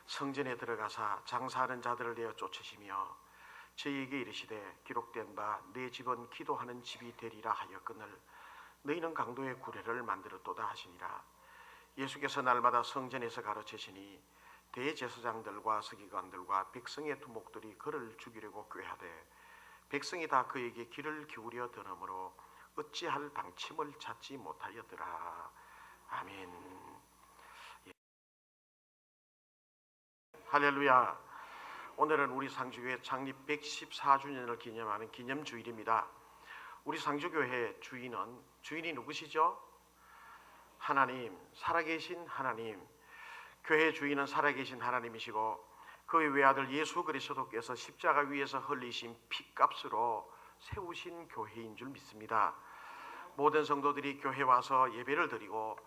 성전에 들어가사 장사하는 자들을 내어 쫓으시며 저희에게 이르시되 기록된 바 내 집은 기도하는 집이 되리라 하였거늘 너희는 강도의 구례를 만들었도다 하시니라. 예수께서 날마다 성전에서 가르치시니 대제사장들과 서기관들과 백성의 두목들이 그를 죽이려고 꾀하되 백성이 다 그에게 귀를 기울여 들으므로 어찌할 방침을 찾지 못하였더라. 아멘. 할렐루야. 오늘은 우리 상주교회 창립 114주년을 기념하는 기념주일입니다. 우리 상주교회 주인이 누구시죠? 하나님, 살아계신 하나님. 교회 주인은 살아계신 하나님이시고 그의 외아들 예수 그리스도께서 십자가 위에서 흘리신 피값으로 세우신 교회인 줄 믿습니다. 모든 성도들이 교회 와서 예배를 드리고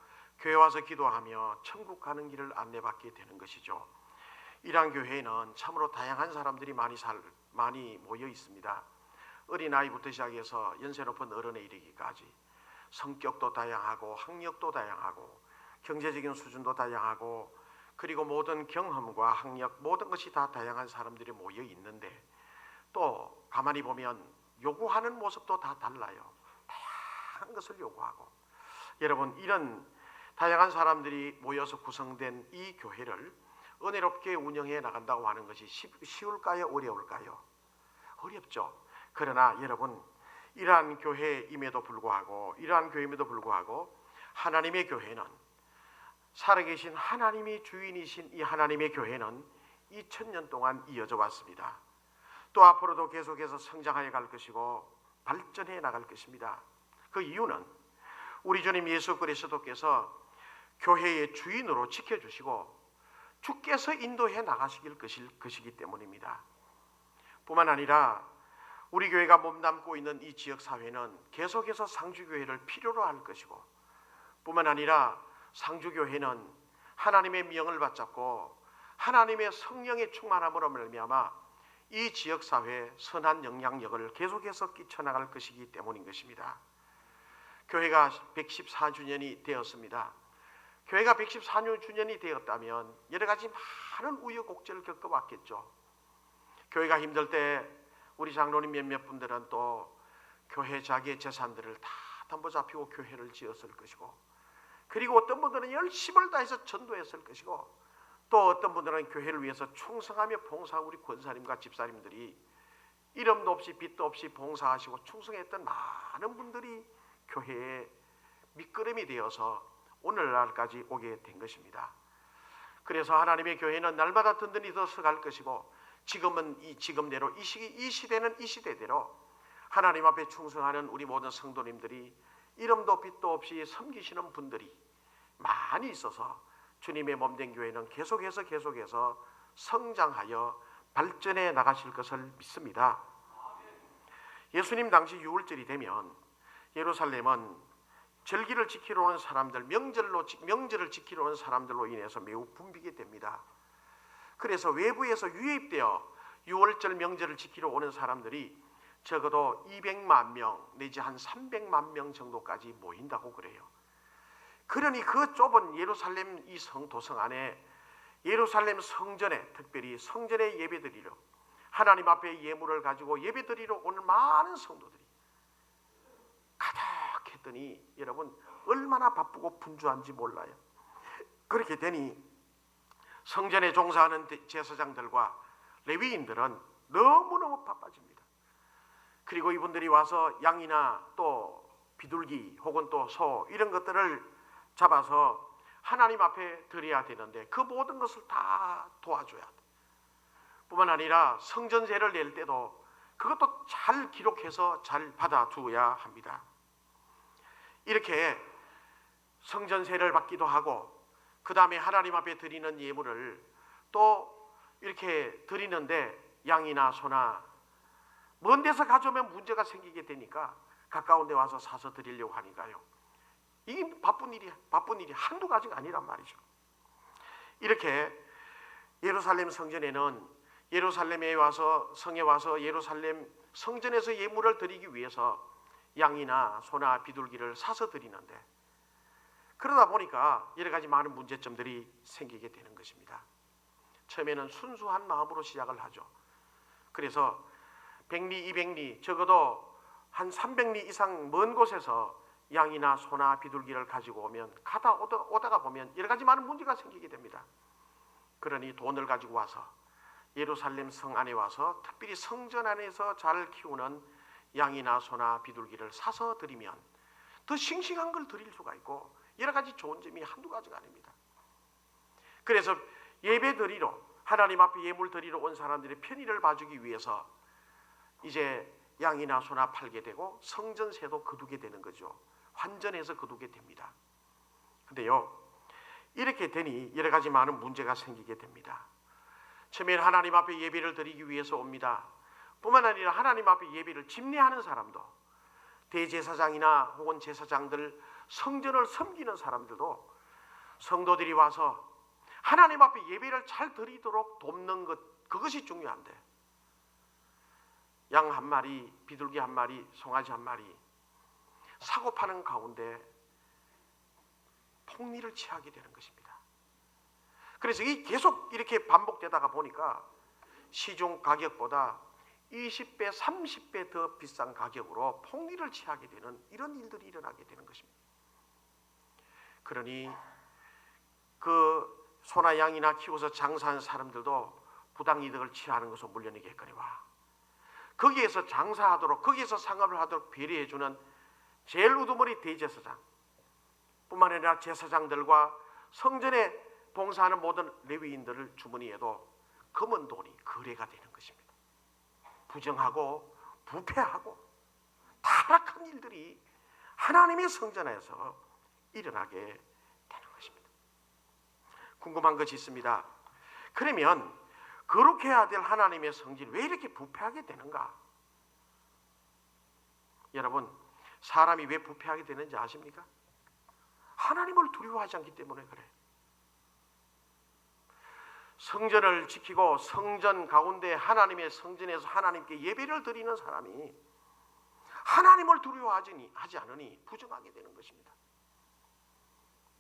교회 와서 기도하며 천국 가는 길을 안내받게 되는 것이죠. 이러한 교회에는 참으로 다양한 사람들이 많이 모여 있습니다. 어린아이부터 시작해서 연세 높은 어른에 이르기까지 성격도 다양하고 학력도 다양하고 경제적인 수준도 다양하고 그리고 모든 경험과 학력 모든 것이 다 다양한 사람들이 모여 있는데 또 가만히 보면 요구하는 모습도 다 달라요. 다양한 것을 요구하고 여러분 이런 다양한 사람들이 모여서 구성된 이 교회를 은혜롭게 운영해 나간다고 하는 것이 쉬울까요? 어려울까요? 어렵죠. 그러나 여러분 이러한 교회임에도 불구하고 하나님의 교회는 살아계신 하나님이 주인이신 이 하나님의 교회는 2000년 동안 이어져 왔습니다. 또 앞으로도 계속해서 성장해 갈 것이고 발전해 나갈 것입니다. 그 이유는 우리 주님 예수 그리스도께서 교회의 주인으로 지켜주시고 주께서 인도해 나가시길 것이기 때문입니다. 뿐만 아니라 우리 교회가 몸담고 있는 이 지역사회는 계속해서 상주교회를 필요로 할 것이고 뿐만 아니라 상주교회는 하나님의 명을 받잡고 하나님의 성령의 충만함으로 말미암아 이 지역사회에 선한 영향력을 계속해서 끼쳐나갈 것이기 때문인 것입니다. 교회가 114주년이 되었습니다. 교회가 114주년이 되었다면 여러 가지 많은 우여곡절을 겪어왔겠죠. 교회가 힘들 때 우리 장로님 몇몇 분들은 또 교회 자기의 재산들을 다 담보 잡히고 교회를 지었을 것이고 그리고 어떤 분들은 열심을 다해서 전도했을 것이고 또 어떤 분들은 교회를 위해서 충성하며 봉사한 우리 권사님과 집사님들이 이름도 없이 빚도 없이 봉사하시고 충성했던 많은 분들이 교회의 밑거름이 되어서 오늘날까지 오게 된 것입니다. 그래서 하나님의 교회는 날마다 든든히 더 서갈 것이고 지금대로 이 시대는 이 시대대로 하나님 앞에 충성하는 우리 모든 성도님들이 이름도 빚도 없이 섬기시는 분들이 많이 있어서 주님의 몸된 교회는 계속해서 성장하여 발전해 나가실 것을 믿습니다. 예수님 당시 6월절이 되면 예루살렘은 절기를 지키러 오는 사람들, 명절을 지키러 오는 사람들로 인해서 매우 붐비게 됩니다. 그래서 외부에서 유입되어 6월절 명절을 지키러 오는 사람들이 적어도 200만 명 내지 한 300만 명 정도까지 모인다고 그래요. 그러니 그 좁은 예루살렘 이 도성 안에 예루살렘 성전에 특별히 성전에 예배드리러 하나님 앞에 예물을 가지고 예배드리러 오는 많은 성도들이 가득했더니 여러분 얼마나 바쁘고 분주한지 몰라요. 그렇게 되니 성전에 종사하는 제사장들과 레위인들은 너무너무 바빠집니다. 그리고 이분들이 와서 양이나 또 비둘기 혹은 또 소 이런 것들을 잡아서 하나님 앞에 드려야 되는데 그 모든 것을 다 도와줘야 돼. 뿐만 아니라 성전세를 낼 때도 그것도 잘 기록해서 잘 받아두어야 합니다. 이렇게 성전세를 받기도 하고 그 다음에 하나님 앞에 드리는 예물을 또 이렇게 드리는데 양이나 소나 먼 데서 가져오면 문제가 생기게 되니까 가까운 데 와서 사서 드리려고 하니까요. 이게 바쁜 일이 한두 가지가 아니란 말이죠. 이렇게 예루살렘 성전에는 예루살렘에 와서 성에 와서 예루살렘 성전에서 예물을 드리기 위해서 양이나 소나 비둘기를 사서 드리는데 그러다 보니까 여러 가지 많은 문제점들이 생기게 되는 것입니다. 처음에는 순수한 마음으로 시작을 하죠. 그래서 100리, 200리, 적어도 한 300리 이상 먼 곳에서 양이나 소나 비둘기를 가지고 오면 오다가 보면 여러 가지 많은 문제가 생기게 됩니다. 그러니 돈을 가지고 와서 예루살렘 성 안에 와서 특별히 성전 안에서 잘 키우는 양이나 소나 비둘기를 사서 드리면 더 싱싱한 걸 드릴 수가 있고 여러 가지 좋은 점이 한두 가지가 아닙니다. 그래서 예배 드리러, 하나님 앞에 예물 드리러 온 사람들의 편의를 봐주기 위해서 이제 양이나 소나 팔게 되고 성전세도 거두게 되는 거죠. 환전해서 거두게 됩니다. 근데요, 이렇게 되니 여러 가지 많은 문제가 생기게 됩니다. 처음에는 하나님 앞에 예배를 드리기 위해서 옵니다. 뿐만 아니라 하나님 앞에 예배를 집례하는 사람도, 대제사장이나 혹은 제사장들, 성전을 섬기는 사람들도 성도들이 와서 하나님 앞에 예배를 잘 드리도록 돕는 것, 그것이 중요한데 양 한 마리, 비둘기 한 마리, 송아지 한 마리 사고 파는 가운데 폭리를 취하게 되는 것입니다. 그래서 이 계속 이렇게 반복되다가 보니까 시중 가격보다 20배, 30배 더 비싼 가격으로 폭리를 취하게 되는 이런 일들이 일어나게 되는 것입니다. 그러니 그 소나 양이나 키워서 장사하는 사람들도 부당이득을 취하는 것으로 물려내겠거니와 거기에서 장사하도록, 거기에서 상업을 하도록 배려해주는 제일 우두머리 대제사장 뿐만 아니라 제사장들과 성전에 봉사하는 모든 레위인들을 주머니에도 검은 돈이 거래가 되는 것입니다. 부정하고 부패하고 타락한 일들이 하나님의 성전 안에서 일어나게 되는 것입니다. 궁금한 것이 있습니다. 그러면 거룩해야 될 하나님의 성전이 왜 이렇게 부패하게 되는가? 여러분, 사람이 왜 부패하게 되는지 아십니까? 하나님을 두려워하지 않기 때문에 그래. 성전을 지키고 성전 가운데 하나님의 성전에서 하나님께 예배를 드리는 사람이 하나님을 두려워하지 않으니 부정하게 되는 것입니다.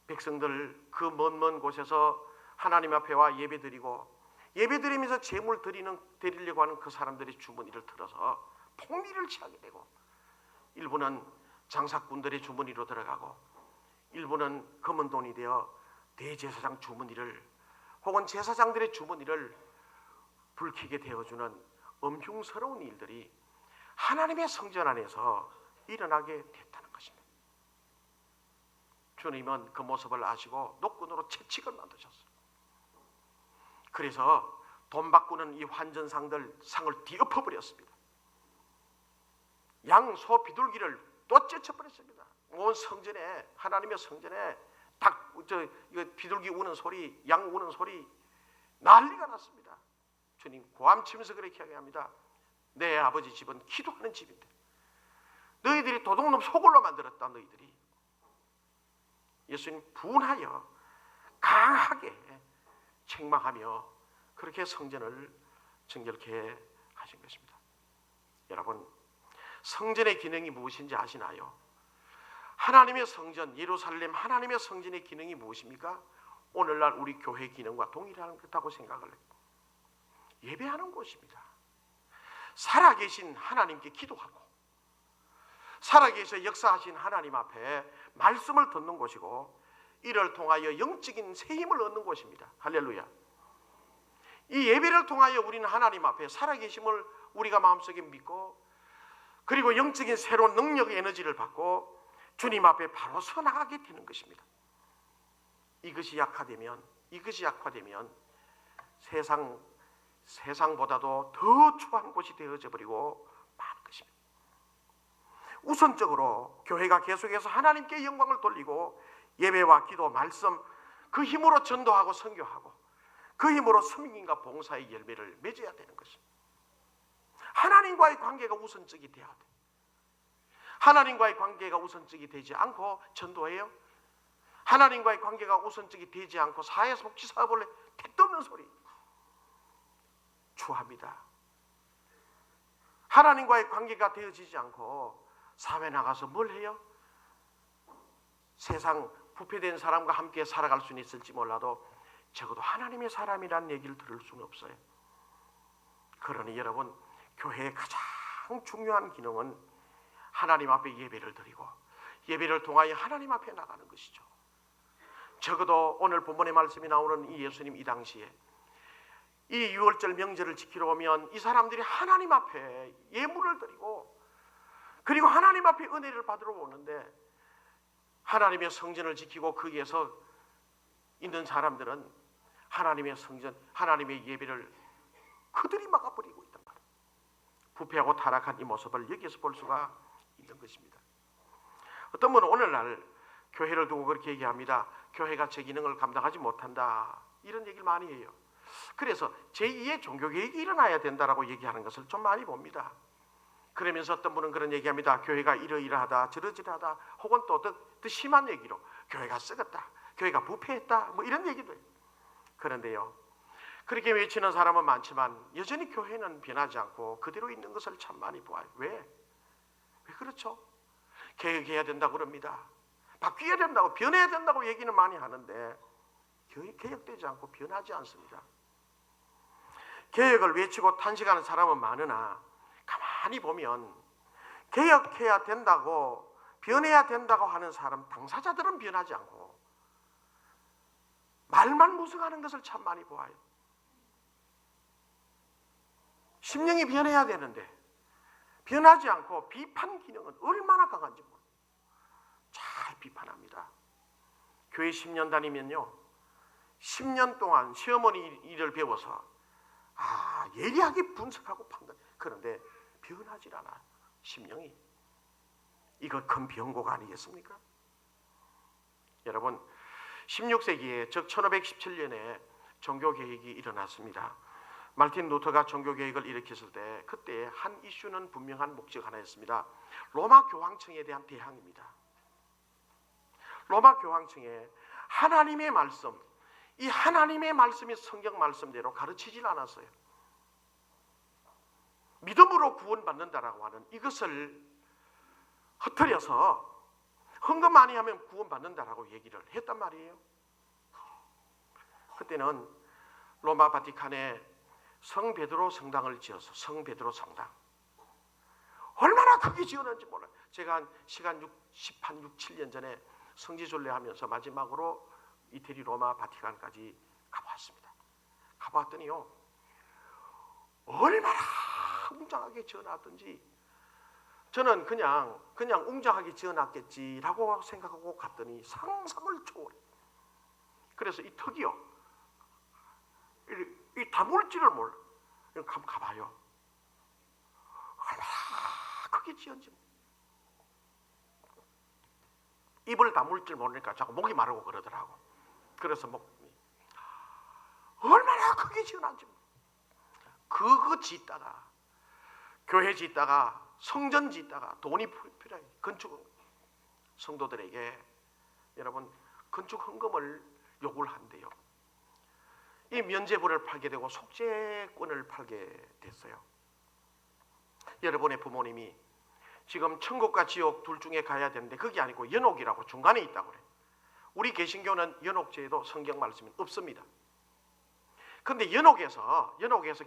백성들 그 먼 곳에서 하나님 앞에 와 예배 드리고 예배 드리면서 제물 드리려고 하는 그 사람들의 주머니를 틀어서 폭리를 취하게 되고 일부는 장사꾼들의 주머니로 들어가고 일부는 검은 돈이 되어 대제사장 주머니를 혹은 제사장들의 주머니를 붉히게 되어주는 엄흉스러운 일들이 하나님의 성전 안에서 일어나게 됐다는 것입니다. 주님은 그 모습을 아시고 노끈으로 채찍을 만드셨어요. 그래서 돈 바꾸는 이 환전상들 상을 뒤엎어버렸습니다. 양, 소, 비둘기를 또 째쳐버렸습니다. 온 성전에, 하나님의 성전에 이거 비둘기 우는 소리, 양 우는 소리 난리가 났습니다. 주님 고함치면서 그렇게 이야기합니다. 내 아버지 집은 기도하는 집인데 너희들이 도둑놈 소굴로 만들었다. 너희들이. 예수님 분하여 강하게 책망하며 그렇게 성전을 정결케 하신 것입니다. 여러분, 성전의 기능이 무엇인지 아시나요? 하나님의 성전, 예루살렘 하나님의 성전의 기능이 무엇입니까? 오늘날 우리 교회 기능과 동일하다고 생각을 해요. 예배하는 곳입니다. 살아계신 하나님께 기도하고 살아계셔 역사하신 하나님 앞에 말씀을 듣는 곳이고 이를 통하여 영적인 세임을 얻는 곳입니다. 할렐루야. 이 예배를 통하여 우리는 하나님 앞에 살아계심을 우리가 마음속에 믿고 그리고 영적인 새로운 능력의 에너지를 받고 주님 앞에 바로 서 나가게 되는 것입니다. 이것이 약화되면 세상보다도 더 추한 곳이 되어져 버리고 마는 것입니다. 우선적으로 교회가 계속해서 하나님께 영광을 돌리고 예배와 기도, 말씀 그 힘으로 전도하고 선교하고 그 힘으로 섬김과 봉사의 열매를 맺어야 되는 것입니다. 하나님과의 관계가 우선적이 돼야 돼. 하나님과의 관계가 우선적이 되지 않고 전도해요? 하나님과의 관계가 우선적이 되지 않고 사회복지사업을 택도 없는 소리 추합니다. 하나님과의 관계가 되어지지 않고 사회 나가서 뭘 해요? 세상 부패된 사람과 함께 살아갈 수는 있을지 몰라도 적어도 하나님의 사람이라는 얘기를 들을 수는 없어요. 그러니 여러분, 교회의 가장 중요한 기능은 하나님 앞에 예배를 드리고 예배를 통하여 하나님 앞에 나가는 것이죠. 적어도 오늘 본문의 말씀이 나오는 이 예수님 이 당시에 이 유월절 명절을 지키러 오면 이 사람들이 하나님 앞에 예물을 드리고 그리고 하나님 앞에 은혜를 받으러 오는데, 하나님의 성전을 지키고 거기에서 있는 사람들은 하나님의 성전, 하나님의 예배를 그들이 막아버리고 있단 말이에요. 부패하고 타락한 이 모습을 여기에서 볼 수가 있는 것입니다. 어떤 분은 오늘날 교회를 두고 그렇게 얘기합니다. 교회가 제 기능을 감당하지 못한다, 이런 얘기를 많이 해요. 그래서 제2의 종교개혁이 일어나야 된다라고 얘기하는 것을 좀 많이 봅니다. 그러면서 어떤 분은 그런 얘기합니다. 교회가 이러이러하다 저러저러하다, 혹은 또 더 심한 얘기로 교회가 썩었다, 교회가 부패했다, 뭐 이런 얘기도 해요. 그런데요, 그렇게 외치는 사람은 많지만 여전히 교회는 변하지 않고 그대로 있는 것을 참 많이 보아요. 왜 그렇죠? 개혁해야 된다고 그럽니다. 바뀌어야 된다고, 변해야 된다고 얘기는 많이 하는데 개혁되지 않고 변하지 않습니다. 개혁을 외치고 탄식하는 사람은 많으나 가만히 보면 개혁해야 된다고, 변해야 된다고 하는 사람, 당사자들은 변하지 않고 말만 무성하는 것을 참 많이 보아요. 심령이 변해야 되는데 변하지 않고 비판 기능은 얼마나 강한지 잘 비판합니다. 교회 10년 다니면요, 10년 동안 시어머니 일을 배워서 예리하게 분석하고 판단, 그런데 변하지 않아요. 심령이. 이거 큰 병고가 아니겠습니까? 여러분, 16세기에 즉 1517년에 종교개혁이 일어났습니다. 말틴 루터가 종교개혁을 일으켰을 때 그때 한 이슈는 분명한 목적 하나였습니다. 로마 교황청에 대한 대항입니다. 로마 교황청에 하나님의 말씀, 이 하나님의 말씀이 성경 말씀대로 가르치질 않았어요. 믿음으로 구원받는다라고 하는 이것을 흩트려서 헌금 많이 하면 구원받는다라고 얘기를 했단 말이에요. 그때는 로마 바티칸에 성 베드로 성당을 지어서, 성 베드로 성당 얼마나 크게 지었는지 몰라요. 제가 한 6, 7년 전에 성지순례 하면서 마지막으로 이태리 로마 바티칸까지 가봤습니다. 가봤더니요, 얼마나 웅장하게 지어놨던지 저는 그냥 웅장하게 지어놨겠지라고 생각하고 갔더니 상상을 초월해. 그래서 이 턱이요, 이 다물지를 몰라. 한번 가봐요. 얼마나 크게 지었는지. 입을 다물 줄 모르니까 자꾸 목이 마르고 그러더라고. 그래서 얼마나 크게 지어놨는지. 그거 짓다가, 교회 짓다가, 성전 짓다가 돈이 필요해. 건축 성도들에게 여러분 건축 헌금을 요구를 한대요. 이 면제부를 팔게 되고 속죄권을 팔게 됐어요. 여러분의 부모님이 지금 천국과 지옥 둘 중에 가야 되는데 그게 아니고 연옥이라고 중간에 있다고 그래. 우리 개신교는 연옥제도 성경 말씀이 없습니다. 그런데 연옥에서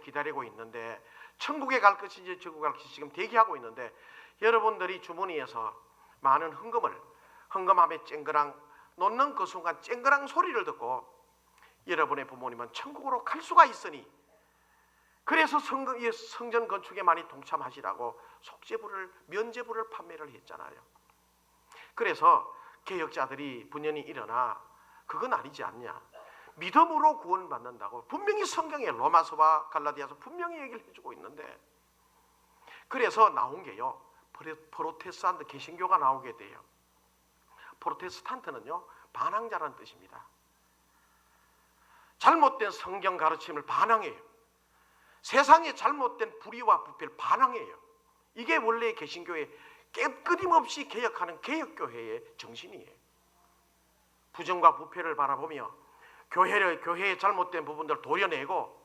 기다리고 있는데 천국에 갈 것인지 지옥에 갈 것인지 지금 대기하고 있는데, 여러분들이 주머니에서 많은 헌금함에 쨍그랑 놓는 그 순간 쨍그랑 소리를 듣고 여러분의 부모님은 천국으로 갈 수가 있으니, 그래서 성전 건축에 많이 동참하시라고 속죄부를, 면제부를 판매를 했잖아요. 그래서 개혁자들이 분연히 일어나 그건 아니지 않냐, 믿음으로 구원받는다고 분명히 성경에 로마서와 갈라디아서 분명히 얘기를 해주고 있는데, 그래서 나온 게요, 프로테스탄트 개신교가 나오게 돼요. 프로테스탄트는요, 반항자라는 뜻입니다. 잘못된 성경 가르침을 반항해요. 세상의 잘못된 불의와 부패를 반항해요. 이게 원래 개신교의 끊임없이 개혁하는 개혁교회의 정신이에요. 부정과 부패를 바라보며 교회의 잘못된 부분들을 도려내고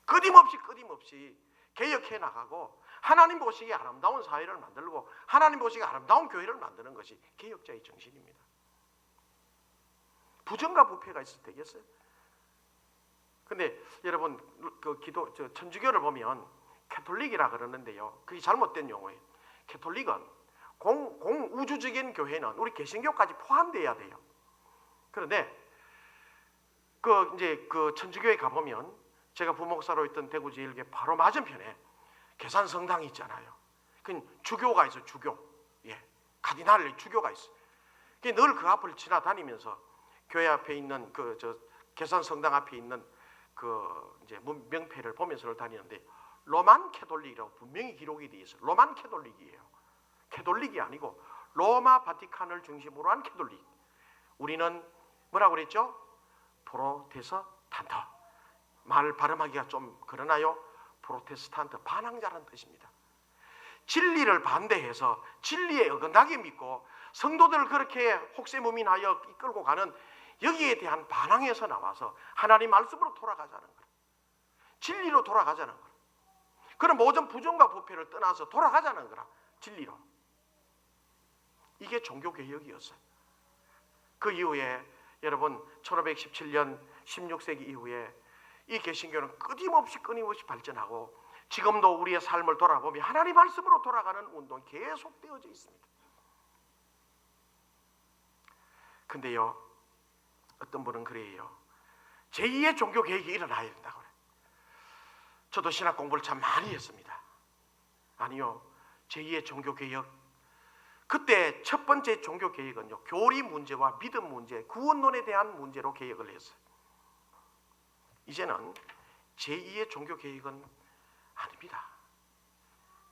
끊임없이 개혁해 나가고 하나님 보시기에 아름다운 사회를 만들고 하나님 보시기에 아름다운 교회를 만드는 것이 개혁자의 정신입니다. 부정과 부패가 있을 때겠어요? 근데 여러분 그 천주교를 보면 캐톨릭이라 그러는데요. 그게 잘못된 용어예요. 캐톨릭은 공우주적인 교회는 우리 개신교까지 포함돼야 돼요. 그런데 그 천주교에 가보면 제가 부목사로 있던 대구 제1교 바로 맞은편에 계산성당이 있잖아요. 그 주교가 있어, 주교. 예, 카디날리 주교가 있어. 늘 그 앞을 지나다니면서 교회 앞에 있는 계산성당 앞에 있는 명패를 보면서 다니는데 로만 캐톨릭이라고 분명히 기록이 되어 있어요. 로만 캐톨릭이에요. 캐톨릭이 아니고 로마 바티칸을 중심으로 한 캐톨릭. 우리는 뭐라고 그랬죠? 프로테스탄트. 말 발음하기가 좀 그러나요? 프로테스탄트, 반항자라는 뜻입니다. 진리를 반대해서 진리에 어긋나게 믿고 성도들을 그렇게 혹세무민하여 이끌고 가는 여기에 대한 반항에서 나와서 하나님 말씀으로 돌아가자는 거예요. 진리로 돌아가자는 거예요. 그런 모든 부정과 부패를 떠나서 돌아가자는 거라. 진리로. 이게 종교개혁이었어요. 그 이후에 여러분 1517년 16세기 이후에 이 개신교는 끊임없이 발전하고 지금도 우리의 삶을 돌아보면 하나님 말씀으로 돌아가는 운동이 계속되어져 있습니다. 근데요, 어떤 분은 그래요. 제2의 종교개혁이 일어나야 된다고 그래요. 저도 신학 공부를 참 많이 했습니다. 아니요, 제2의 종교개혁, 그때 첫 번째 종교개혁은요, 교리 문제와 믿음 문제, 구원론에 대한 문제로 개혁을 했어요. 이제는 제2의 종교개혁은 아닙니다.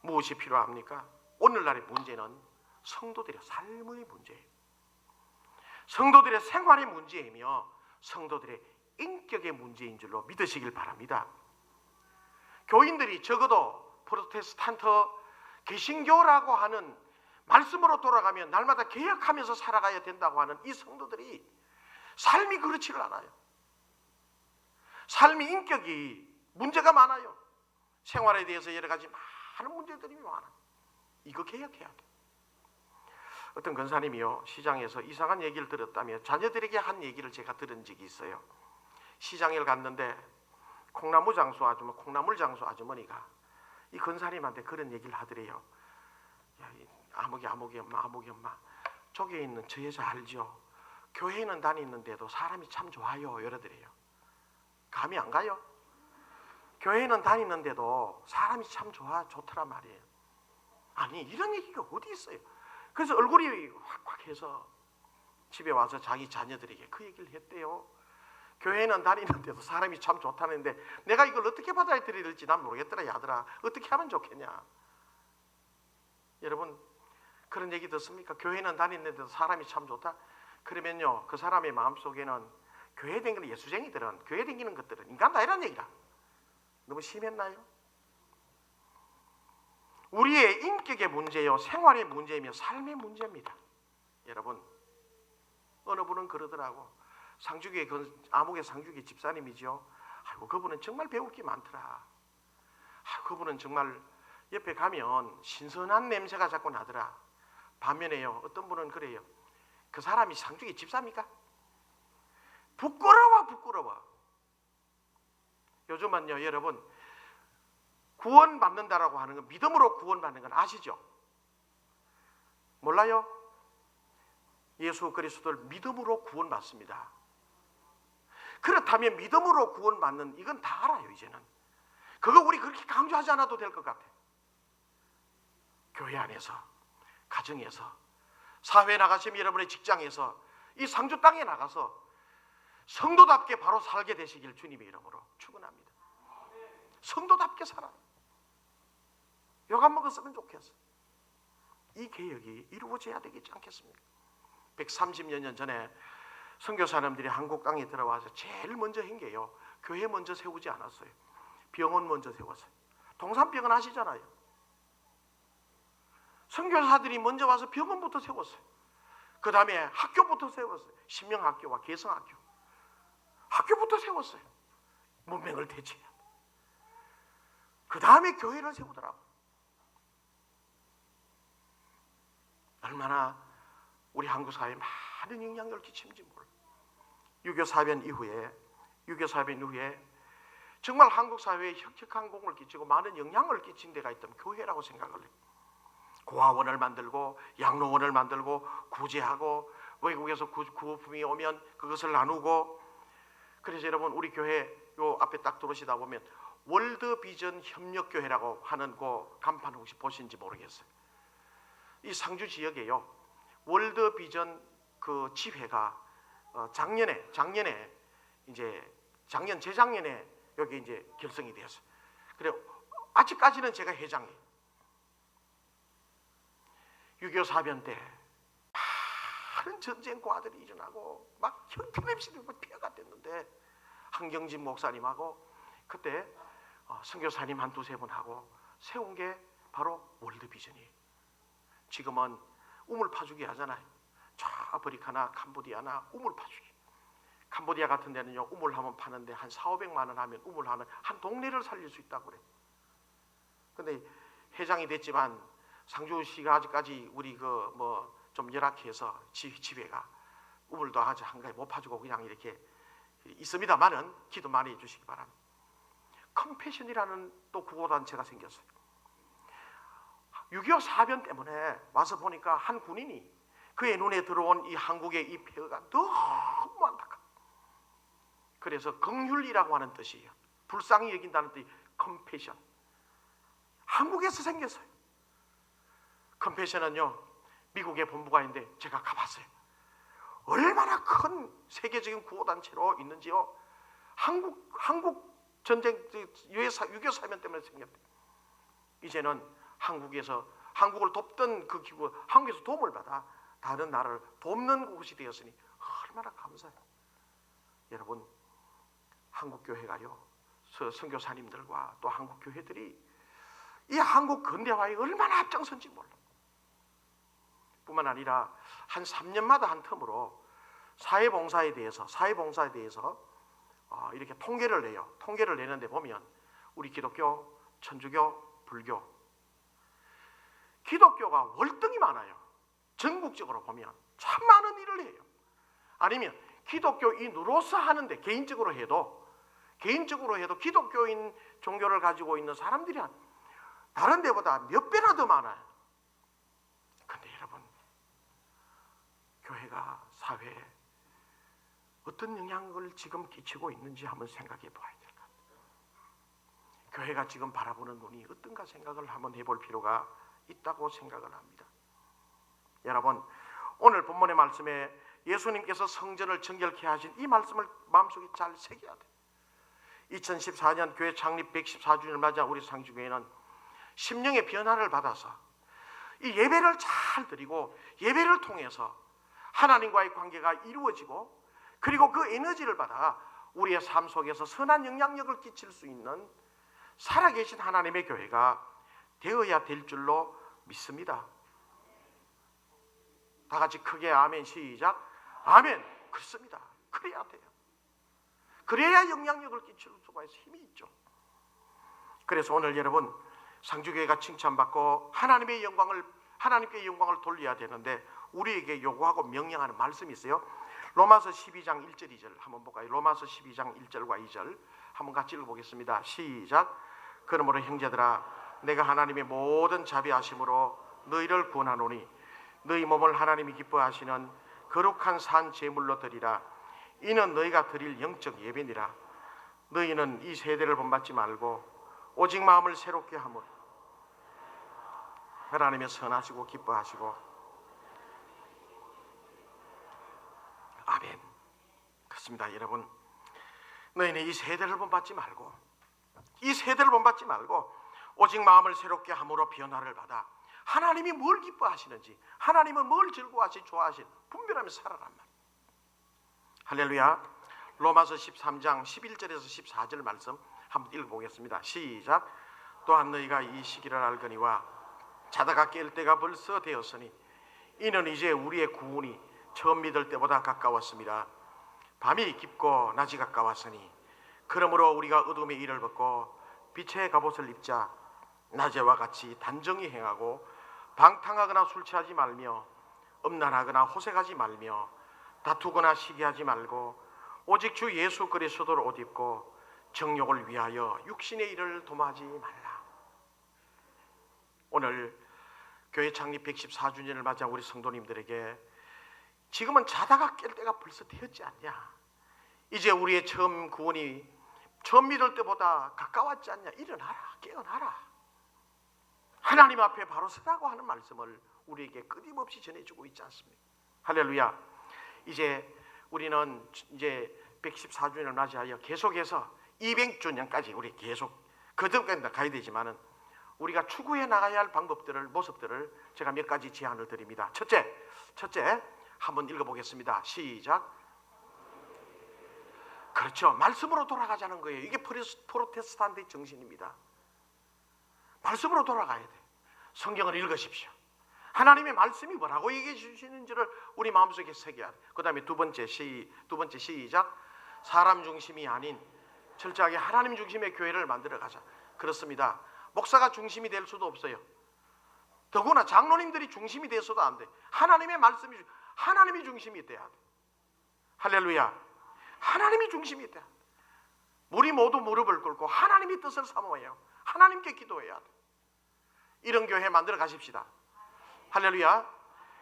무엇이 필요합니까? 오늘날의 문제는 성도들의 삶의 문제예요. 성도들의 생활의 문제이며 성도들의 인격의 문제인 줄로 믿으시길 바랍니다. 교인들이 적어도 프로테스탄트 개신교라고 하는 말씀으로 돌아가면 날마다 개혁하면서 살아가야 된다고 하는 이 성도들이 삶이 그렇지를 않아요. 삶의 인격이 문제가 많아요. 생활에 대해서 여러 가지 많은 문제들이 많아요. 이거 개혁해야 돼. 어떤 권사님이요, 시장에서 이상한 얘기를 들었다며 자녀들에게 한 얘기를 제가 들은 적이 있어요. 시장에 갔는데 콩나물 장수 아주머니가 이 권사님한테 그런 얘기를 하더래요. 야, 아무개 엄마, 저기에 있는 저 여자 알죠? 교회는 다니는데도 사람이 참 좋아요, 이러더래요. 감이 안 가요? 교회는 다니는데도 사람이 참 좋더란 말이에요. 아니, 이런 얘기가 어디 있어요? 그래서 얼굴이 확확해서 집에 와서 자기 자녀들에게 그 얘기를 했대요. 교회는 다니는데도 사람이 참 좋다는데 내가 이걸 어떻게 받아들여야 될지 난 모르겠더라, 야들아. 어떻게 하면 좋겠냐? 여러분, 그런 얘기 듣습니까? 교회는 다니는데도 사람이 참 좋다? 그러면요, 그 사람의 마음속에는 교회 다니는 예수쟁이들은, 교회 다니는 것들은 인간다, 이런 얘기라. 너무 심했나요? 우리의 인격의 문제요, 생활의 문제이며 삶의 문제입니다. 여러분, 어느 분은 그러더라고. 상주교의 암흑의 상주교 집사님이죠. 아이고, 그분은 정말 배울 게 많더라. 그분은 정말 옆에 가면 신선한 냄새가 자꾸 나더라. 반면에요, 어떤 분은 그래요. 그 사람이 상주교 집사입니까? 부끄러워. 요즘은요, 여러분, 구원받는다라고 하는 건, 믿음으로 구원받는 건 아시죠? 몰라요? 예수 그리스도를 믿음으로 구원받습니다. 그렇다면 믿음으로 구원받는 이건 다 알아요. 이제는 그거 우리 그렇게 강조하지 않아도 될 것 같아. 교회 안에서, 가정에서, 사회에 나가시면 여러분의 직장에서, 이 상주 땅에 나가서 성도답게 바로 살게 되시길 주님의 이름으로 축원합니다. 성도답게 살아. 욕 안 먹었으면 좋겠어. 이 개혁이 이루어져야 되겠지 않겠습니까? 130여 년 전에 선교사님들이 한국 땅에 들어와서 제일 먼저 한 게요, 교회 먼저 세우지 않았어요. 병원 먼저 세웠어요. 동산병원 아시잖아요. 선교사들이 먼저 와서 병원부터 세웠어요. 그 다음에 학교부터 세웠어요. 신명학교와 개성학교. 학교부터 세웠어요. 문맹을 대체해. 그 다음에 교회를 세우더라고. 얼마나 우리 한국 사회에 많은 영향력을 끼치는지 몰라. 유교 사변 이후에 정말 한국 사회에 혁혁한 공을 끼치고 많은 영향을 끼친 데가 있다면 교회라고 생각을 해요. 고아원을 만들고 양로원을 만들고 구제하고 외국에서 구호품이 오면 그것을 나누고. 그래서 여러분 우리 교회 요 앞에 딱 들어오시다 보면 월드 비전 협력교회라고 하는 그 간판 혹시 보신지 모르겠어요. 이 상주 지역에요 월드 비전 그 집회가 작년에 이제 재작년에 여기 이제 결성이 되었어요. 그래 아직까지는 제가 회장이에요. 6.25 사변 때 많은 전쟁과들이 일어나고 막 형편없이 피해가 됐는데 한경진 목사님하고 그때 선교사님 한 두세 분 하고 세운 게 바로 월드비전이에요. 지금은 우물파주기 하잖아요. 저 아프리카나 캄보디아나 우물파주기. 캄보디아 같은 데는요 우물 한번 파는데 한 4,500만 원 하면 우물 하는 한 동네를 살릴 수 있다고 그래. 근데 회장이 됐지만 상주시가 아직까지 우리 그 뭐 좀 열악해서 지회가 우물도 아주 한가히 못 파주고 그냥 이렇게 있습니다만은 기도 많이 해주시기 바랍니다. 컴패션이라는 또 구호단체가 생겼어요. 6.25 사변 때문에 와서 보니까 한 군인이 그의 눈에 들어온 이 한국의 이 폐허가 너무 안타까워. 그래서 긍휼이라고 하는 뜻이에요. 불쌍히 여긴다는 뜻이 컴패션. 한국에서 생겼어요. 컴패션은요 미국에 본부가 있는데 제가 가봤어요. 얼마나 큰 세계적인 구호단체로 있는지요. 한국 전쟁 6.25 사변 때문에 생겼대요. 이제는 한국을 돕던 그 기구 한국에서 도움을 받아 다른 나라를 돕는 곳이 되었으니 얼마나 감사해요. 여러분 한국 교회가요 선교사님들과 또 한국 교회들이 이 한국 근대화에 얼마나 앞장선지 몰라. 뿐만 아니라 한 3년마다 한 텀으로 사회봉사에 대해서 이렇게 통계를 내요. 통계를 내는데 보면 우리 기독교, 천주교, 불교, 기독교가 월등히 많아요. 전국적으로 보면 참 많은 일을 해요. 아니면 기독교인으로서 하는데 개인적으로 해도 기독교인 종교를 가지고 있는 사람들이 다른 데보다 몇 배나 더 많아요. 근데 여러분 교회가 사회에 어떤 영향을 지금 끼치고 있는지 한번 생각해 봐야 될 것 같아요. 교회가 지금 바라보는 눈이 어떤가 생각을 한번 해볼 필요가 있다고 생각을 합니다. 여러분 오늘 본문의 말씀에 예수님께서 성전을 정결케 하신 이 말씀을 마음속에 잘 새겨야 돼요. 2014년 교회 창립 114주년을 맞아 우리 상주교회는 심령의 변화를 받아서 이 예배를 잘 드리고 예배를 통해서 하나님과의 관계가 이루어지고 그리고 그 에너지를 받아 우리의 삶 속에서 선한 영향력을 끼칠 수 있는 살아계신 하나님의 교회가 되어야 될 줄로 믿습니다. 다 같이 크게 아멘 시작. 아멘. 그렇습니다. 그래야 돼요. 그래야 영향력을 끼칠 수가 있어 힘이 있죠. 그래서 오늘 여러분 상주교회가 칭찬받고 하나님께 영광을 돌려야 되는데 우리에게 요구하고 명령하는 말씀이 있어요. 로마서 12장 1절 2절 한번 볼까요? 로마서 12장 1절과 2절 한번 같이 읽어보겠습니다. 시작. 그러므로 형제들아 내가 하나님의 모든 자비하심으로 너희를 구원하노니 너희 몸을 하나님이 기뻐하시는 거룩한 산 제물로 드리라. 이는 너희가 드릴 영적 예배니라. 너희는 이 세대를 본받지 말고 오직 마음을 새롭게 하므로 하나님의 선하시고 기뻐하시고. 아멘. 그렇습니다. 여러분 너희는 이 세대를 본받지 말고 오직 마음을 새롭게 함으로 변화를 받아 하나님이 뭘 기뻐하시는지 하나님은 뭘 즐거워하시 좋아하시 분별하며 살아란 말. 할렐루야. 로마서 13장 11절에서 14절 말씀 한번 읽어보겠습니다. 시작. 또한 너희가 이 시기를 알거니와 자다가 깰 때가 벌써 되었으니 이는 이제 우리의 구원이 처음 믿을 때보다 가까웠습니다. 밤이 깊고 낮이 가까웠으니 그러므로 우리가 어둠의 일을 벗고 빛의 갑옷을 입자. 낮에와 같이 단정히 행하고 방탕하거나 술 취하지 말며 음란하거나 호색하지 말며 다투거나 시기하지 말고 오직 주 예수 그리스도를 옷 입고 정욕을 위하여 육신의 일을 도모하지 말라. 오늘 교회 창립 114주년을 맞이한 우리 성도님들에게 지금은 자다가 깰 때가 벌써 되었지 않냐? 이제 우리의 처음 구원이 처음 믿을 때보다 가까웠지 않냐? 일어나라, 깨어나라. 하나님 앞에 바로 서라고 하는 말씀을 우리에게 끊임없이 전해주고 있지 않습니까? 할렐루야. 이제 우리는 이제 114주년을 맞이하여 계속해서 200주년까지 우리 계속 그전까지 가야 되지만은 우리가 추구해 나가야 할 방법들을, 모습들을 제가 몇 가지 제안을 드립니다. 첫째 한번 읽어보겠습니다. 시작. 그렇죠. 말씀으로 돌아가자는 거예요. 이게 프로테스탄트의 정신입니다. 말씀으로 돌아가야 돼. 성경을 읽으십시오. 하나님의 말씀이 뭐라고 얘기해 주시는지를 우리 마음속에 새겨야 돼. 그 다음에 두 번째 시작. 사람 중심이 아닌 철저하게 하나님 중심의 교회를 만들어 가자. 그렇습니다. 목사가 중심이 될 수도 없어요. 더구나 장로님들이 중심이 돼서도 안 돼. 하나님이 중심이 돼야 돼. 할렐루야. 하나님이 중심이 돼야 돼. 우리 모두 무릎을 꿇고 하나님의 뜻을 사모해요. 하나님께 기도해야 돼. 이런 교회 만들어 가십시다. 할렐루야.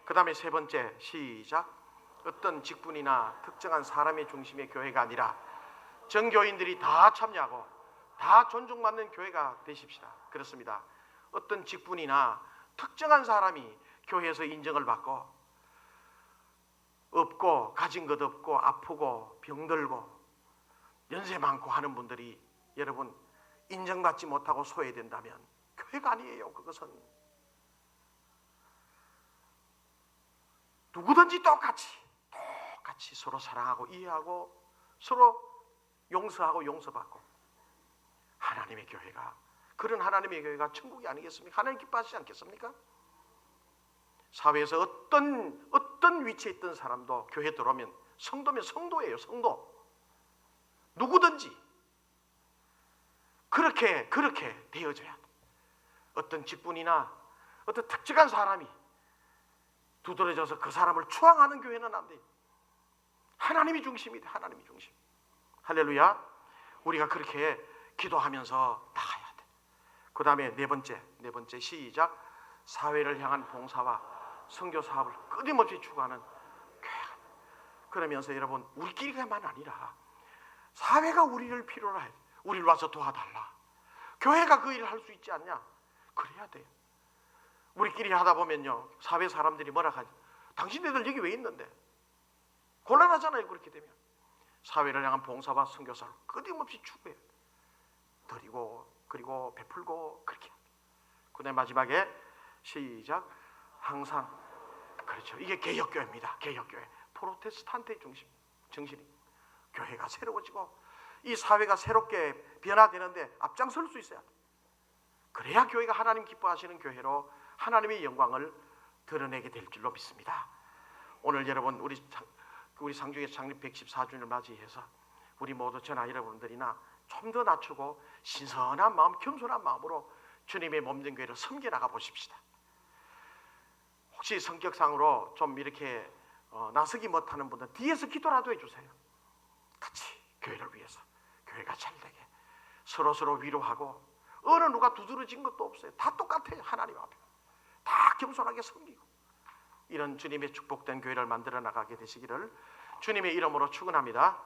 그 다음에 세 번째 시작. 어떤 직분이나 특정한 사람의 중심의 교회가 아니라 전교인들이 다 참여하고 다 존중받는 교회가 되십시다. 그렇습니다. 어떤 직분이나 특정한 사람이 교회에서 인정을 받고 없고 가진 것 없고 아프고 병들고 연세 많고 하는 분들이 여러분 인정받지 못하고 소외된다면 교회가 아니에요. 그것은 누구든지 똑같이 서로 사랑하고 이해하고 서로 용서하고 용서받고 하나님의 교회가, 그런 하나님의 교회가 천국이 아니겠습니까? 하나님 기뻐하시지 않겠습니까? 사회에서 어떤 위치에 있던 사람도 교회 들어오면 성도면 성도예요. 성도. 누구든지 그렇게 되어져야 돼. 어떤 직분이나 어떤 특정한 사람이 두드러져서 그 사람을 추앙하는 교회는 안 돼. 하나님이 중심이다. 하나님이 중심. 할렐루야. 우리가 그렇게 기도하면서 나가야 돼. 그 다음에 네 번째 시작. 사회를 향한 봉사와 선교 사업을 끊임없이 추구하는 교회가. 그러면서 여러분 우리끼리만 아니라 사회가 우리를 필요로 해. 우리를 와서 도와달라. 교회가 그 일을 할 수 있지 않냐? 그래야 돼요. 우리끼리 하다 보면요 사회 사람들이 뭐라 하지? 당신네들 여기 왜 있는데? 곤란하잖아요. 그렇게 되면 사회를 향한 봉사와 선교사를 끊임없이 추구해. 드리고 그리고 베풀고 그렇게. 그 다음에 마지막에 시작. 항상 그렇죠. 이게 개혁교회입니다. 개혁교회. 프로테스탄트의 정신이. 교회가 새로워지고 이 사회가 새롭게 변화되는데 앞장설 수 있어야 돼. 그래야 교회가 하나님 기뻐하시는 교회로 하나님의 영광을 드러내게 될 줄로 믿습니다. 오늘 여러분 우리 상주교 창립 114주년을 맞이해서 우리 모두 저나 여러분들이나 좀 더 낮추고 신선한 마음, 겸손한 마음으로 주님의 몸된 교회를 섬겨 나가 보십시다. 혹시 성격상으로 좀 이렇게 나서기 못하는 분들 뒤에서 기도라도 해주세요. 같이 교회를 위해서 교회가 잘되게 서로 위로하고 어느 누가 두드러진 것도 없어요. 다 똑같아요. 하나님 앞에 다 겸손하게 섬기고 이런 주님의 축복된 교회를 만들어 나가게 되시기를 주님의 이름으로 축원합니다.